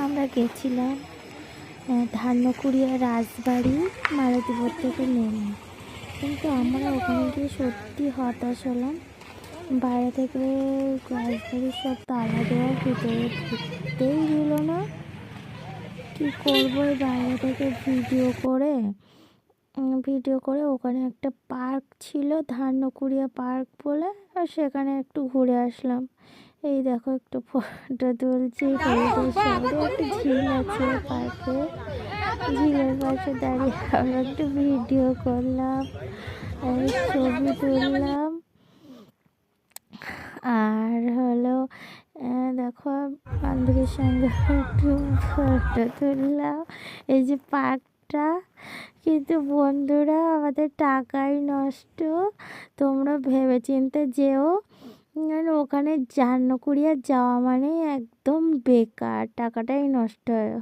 আমরা গেছিলাম ধান্যকুড়িয়া রাজবাড়ি মালতীপুর থেকে নেমে, কিন্তু আমরা ওখানে গিয়ে সত্যি হতাশ হলাম। বাইরে থেকে রাজবাড়ির সব তালা দেওয়া, ভিতরে ঢুকতেই দিল না। কি করবো, বাইরে থেকে ভিডিও করে ওখানে একটা পার্ক ছিল, ধান্যকুড়িয়া পার্ক বলে, আর সেখানে একটু ঘুরে আসলাম। এই দেখো একটু ফটো তুলছি। হলুদের সাইডে একটা ঝিল আছে পার্কে, ঝিলের পাশে দাঁড়িয়ে আমরা একটু ভিডিও করলাম, ছবি তুললাম। আর হলো দেখো বান্ধবীর সঙ্গে একটু ফটো তুললাম। এই যে পার্কটা, কিন্তু বন্ধুরা আমাদের টাকাই নষ্ট। তোমরা ভেবেচিন্তে যেও, ওখানে ধান্যকুড়িয়া যাওয়া মানে একদম বেকার, টাকাটাই নষ্ট হয়।